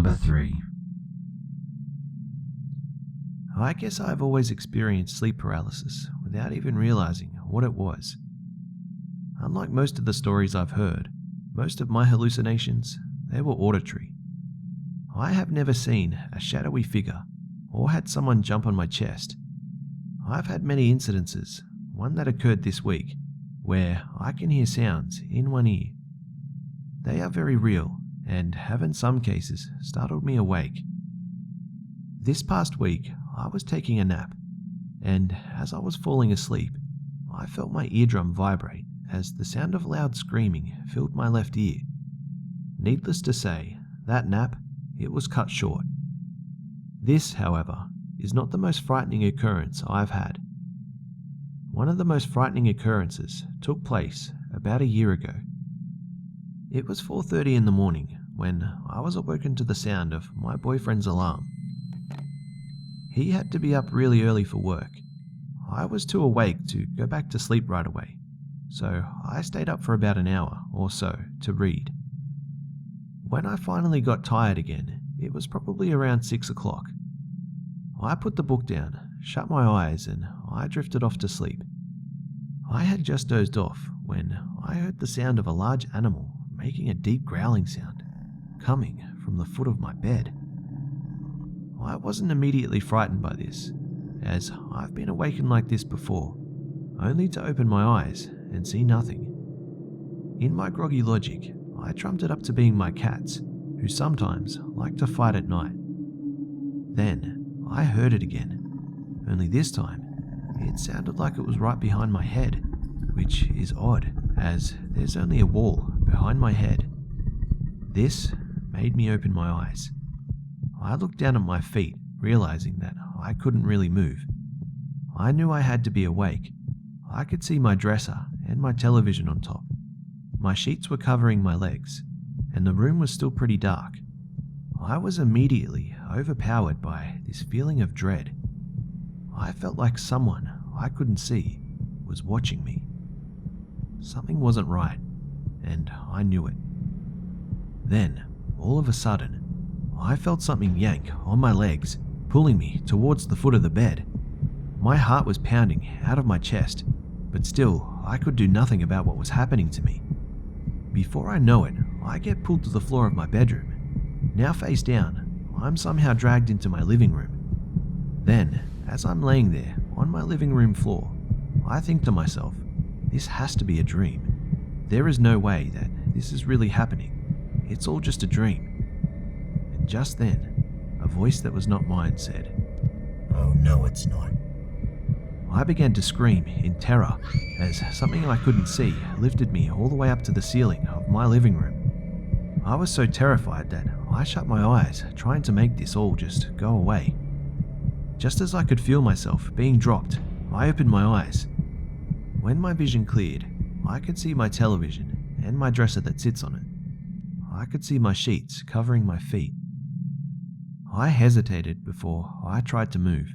Number 3. I guess I've always experienced sleep paralysis without even realizing what it was. Unlike most of the stories I've heard, most of my hallucinations, they were auditory. I have never seen a shadowy figure or had someone jump on my chest. I've had many incidences, one that occurred this week, where I can hear sounds in one ear. They are very real and have in some cases startled me awake. This past week, I was taking a nap, and as I was falling asleep, I felt my eardrum vibrate as the sound of loud screaming filled my left ear. Needless to say, that nap, it was cut short. This, however, is not the most frightening occurrence I've had. One of the most frightening occurrences took place about a year ago. It was 4:30 in the morning when I was awoken to the sound of my boyfriend's alarm. He had to be up really early for work. I was too awake to go back to sleep right away, so I stayed up for about an hour or so to read. When I finally got tired again, it was probably around 6 o'clock. I put the book down, shut my eyes, and I drifted off to sleep. I had just dozed off when I heard the sound of a large animal making a deep growling sound, coming from the foot of my bed. I wasn't immediately frightened by this, as I've been awakened like this before, only to open my eyes and see nothing. In my groggy logic, I trumped it up to being my cats, who sometimes like to fight at night. Then I heard it again, only this time it sounded like it was right behind my head, which is odd as there's only a wall behind my head. This made me open my eyes. I looked down at my feet, realizing that I couldn't really move. I knew I had to be awake. I could see my dresser and my television on top. My sheets were covering my legs, and the room was still pretty dark. I was immediately overpowered by this feeling of dread. I felt like someone I couldn't see was watching me. Something wasn't right, and I knew it. Then, all of a sudden, I felt something yank on my legs, pulling me towards the foot of the bed. My heart was pounding out of my chest, but still, I could do nothing about what was happening to me. Before I know it, I get pulled to the floor of my bedroom. Now face down, I'm somehow dragged into my living room. Then, as I'm laying there on my living room floor, I think to myself, this has to be a dream. There is no way that this is really happening. It's all just a dream. And just then, a voice that was not mine said, "Oh no, it's not." I began to scream in terror as something I couldn't see lifted me all the way up to the ceiling of my living room. I was so terrified that I shut my eyes, trying to make this all just go away. Just as I could feel myself being dropped, I opened my eyes. When my vision cleared, I could see my television and my dresser that sits on it. I could see my sheets covering my feet. I hesitated before I tried to move.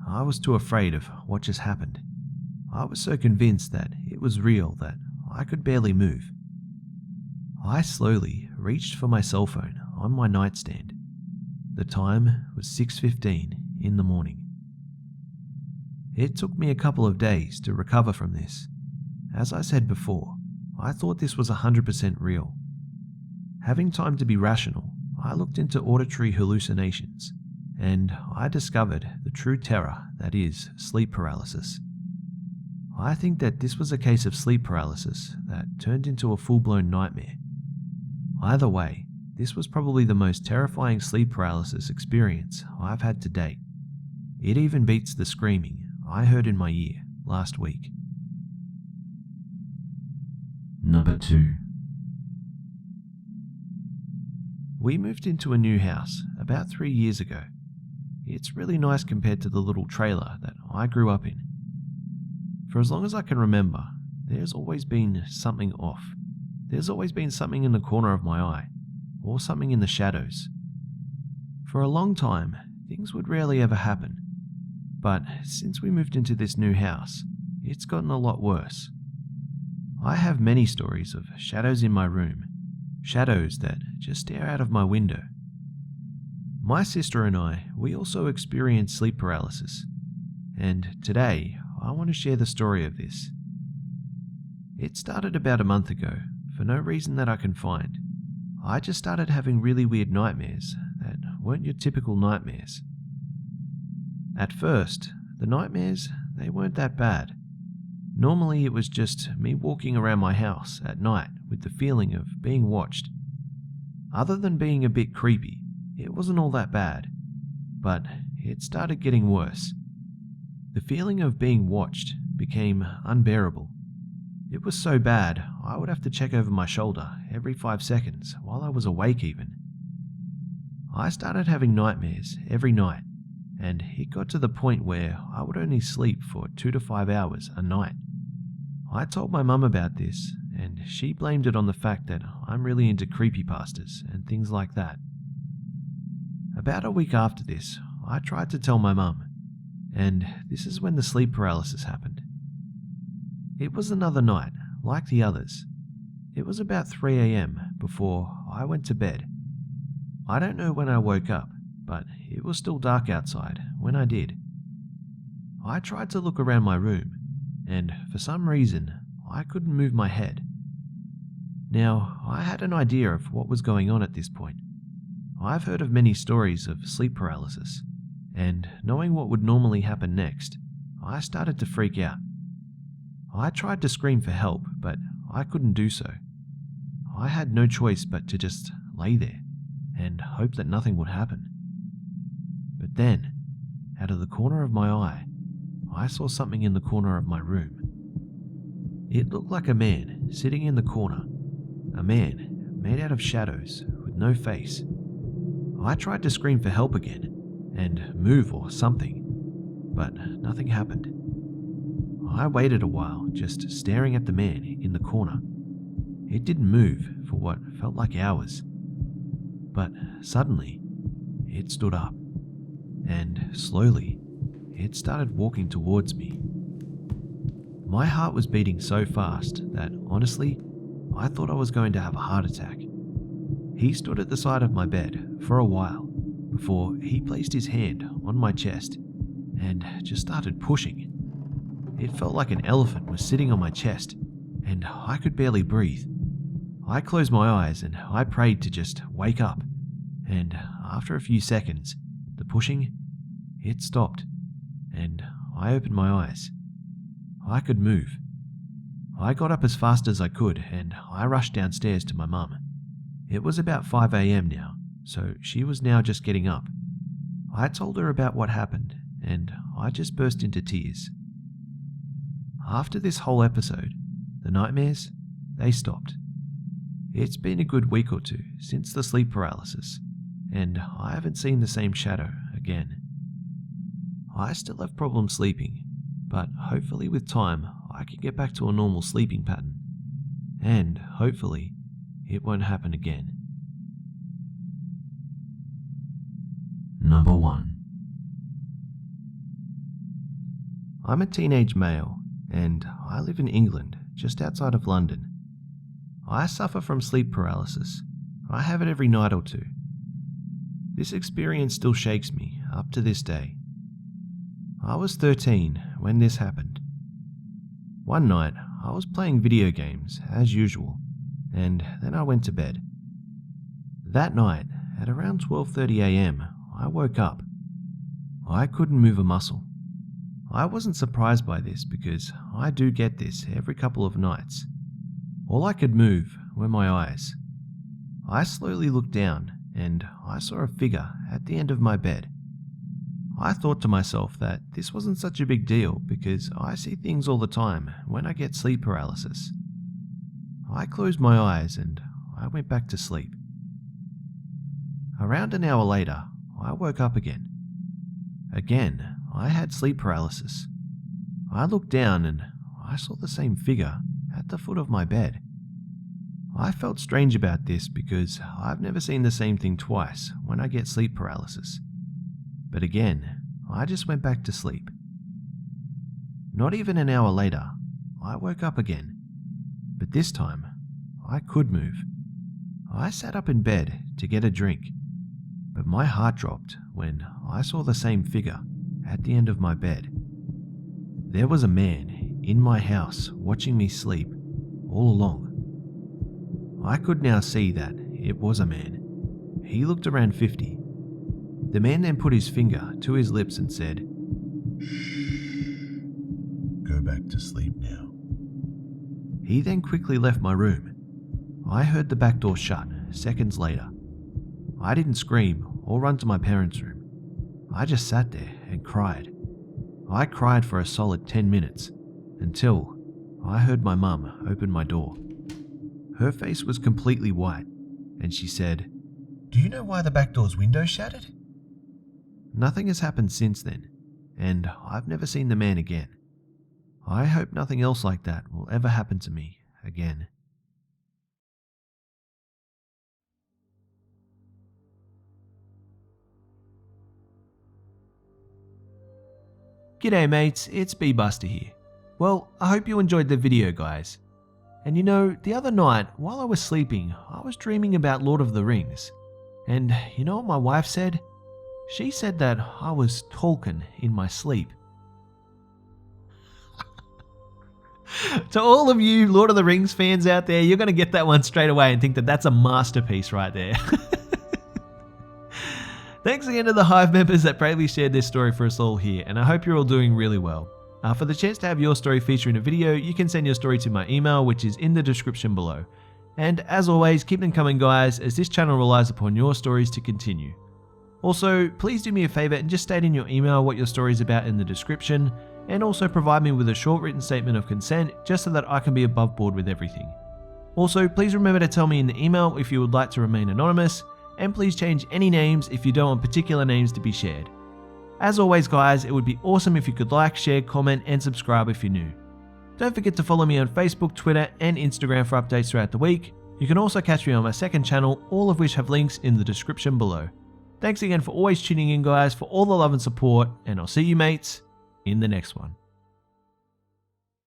I was too afraid of what just happened. I was so convinced that it was real that I could barely move. I slowly reached for my cell phone on my nightstand. The time was 6:15 in the morning. It took me a couple of days to recover from this. As I said before, I thought this was 100% real. Having time to be rational, I looked into auditory hallucinations, and I discovered the true terror that is sleep paralysis. I think that this was a case of sleep paralysis that turned into a full-blown nightmare. Either way, this was probably the most terrifying sleep paralysis experience I've had to date. It even beats the screaming I heard in my ear last week. Number 2. We moved into a new house about 3 years ago. It's really nice compared to the little trailer that I grew up in. For as long as I can remember, there's always been something off. There's always been something in the corner of my eye, or something in the shadows. For a long time, things would rarely ever happen. But since we moved into this new house, it's gotten a lot worse. I have many stories of shadows in my room, shadows that just stare out of my window, My sister and we also experienced sleep paralysis, and today I want to share the story of this. It started about a month ago, for no reason that I can find. I just started having really weird nightmares that weren't your typical nightmares. At first, the nightmares, they weren't that bad. Normally it was just me walking around my house at night with the feeling of being watched. Other than being a bit creepy, it wasn't all that bad, but it started getting worse. The feeling of being watched became unbearable. It was so bad, I would have to check over my shoulder every 5 seconds while I was awake even. I started having nightmares every night, and it got to the point where I would only sleep for 2 to 5 hours a night. I told my mum about this, and she blamed it on the fact that I'm really into creepypastas and things like that. About a week after this, I tried to tell my mum, and this is when the sleep paralysis happened. It was another night, like the others. It was about 3 a.m. before I went to bed. I don't know when I woke up, but it was still dark outside when I did. I tried to look around my room, and for some reason, I couldn't move my head. Now, I had an idea of what was going on at this point. I've heard of many stories of sleep paralysis, and knowing what would normally happen next, I started to freak out. I tried to scream for help, but I couldn't do so. I had no choice but to just lay there and hope that nothing would happen. But then, out of the corner of my eye, I saw something in the corner of my room. It looked like a man sitting in the corner, a man made out of shadows with no face. I tried to scream for help again and move or something, but nothing happened. I waited a while just staring at the man in the corner. It didn't move for what felt like hours, but suddenly it stood up, and slowly it started walking towards me. My heart was beating so fast that honestly, I thought I was going to have a heart attack. He stood at the side of my bed for a while before he placed his hand on my chest and just started pushing. It felt like an elephant was sitting on my chest, and I could barely breathe. I closed my eyes and I prayed to just wake up, and after a few seconds, the pushing, it stopped, and I opened my eyes. I could move. I got up as fast as I could, and I rushed downstairs to my mum. It was about 5 a.m. now, so she was now just getting up. I told her about what happened, and I just burst into tears. After this whole episode, the nightmares, they stopped. It's been a good week or two since the sleep paralysis, and I haven't seen the same shadow again. I still have problems sleeping, but hopefully with time I can get back to a normal sleeping pattern, and hopefully it won't happen again. Number 1. I'm a teenage male, and I live in England, just outside of London. I suffer from sleep paralysis. I have it every night or two. This experience still shakes me up to this day. I was 13 when this happened. One night, I was playing video games as usual, and then I went to bed. That night, at around 12:30 a.m, I woke up. I couldn't move a muscle. I wasn't surprised by this because I do get this every couple of nights. All I could move were my eyes. I slowly looked down and I saw a figure at the end of my bed. I thought to myself that this wasn't such a big deal because I see things all the time when I get sleep paralysis. I closed my eyes and I went back to sleep. Around an hour later, I woke up again. Again, I had sleep paralysis. I looked down and I saw the same figure at the foot of my bed. I felt strange about this because I've never seen the same thing twice when I get sleep paralysis. But again, I just went back to sleep. Not even an hour later, I woke up again. But this time, I could move. I sat up in bed to get a drink. but my heart dropped when I saw the same figure at the end of my bed. There was a man in my house watching me sleep all along. I could now see that it was a man. He looked around 50. The man then put his finger to his lips and said, Go back to sleep now. He then quickly left my room. I heard the back door shut seconds later. I didn't scream or run to my parents' room. I just sat there and cried. I cried for a solid 10 minutes until I heard my mum open my door. Her face was completely white and she said, Do you know why the back door's window shattered? Nothing has happened since then, and I've never seen the man again. I hope nothing else like that will ever happen to me again. G'day mates, it's B-Buster here. Well, I hope you enjoyed the video guys. And you know, the other night, while I was sleeping, I was dreaming about Lord of the Rings. And you know what my wife said? She said that I was Tolkien in my sleep. To all of you Lord of the Rings fans out there, you're going to get that one straight away and think that that's a masterpiece right there. Thanks again to the Hive members that bravely shared this story for us all here, and I hope you're all doing really well. For the chance to have your story featured in a video, you can send your story to my email, which is in the description below. And as always, keep them coming guys, as this channel relies upon your stories to continue. Also, please do me a favor and just state in your email what your story is about in the description, and also provide me with a short written statement of consent just so that I can be above board with everything. Also, please remember to tell me in the email if you would like to remain anonymous, and please change any names if you don't want particular names to be shared. As always guys, it would be awesome if you could like, share, comment and subscribe if you're new. Don't forget to follow me on Facebook, Twitter and Instagram for updates throughout the week. You can also catch me on my second channel, all of which have links in the description below. Thanks again for always tuning in guys, for all the love and support, and I'll see you mates in the next one.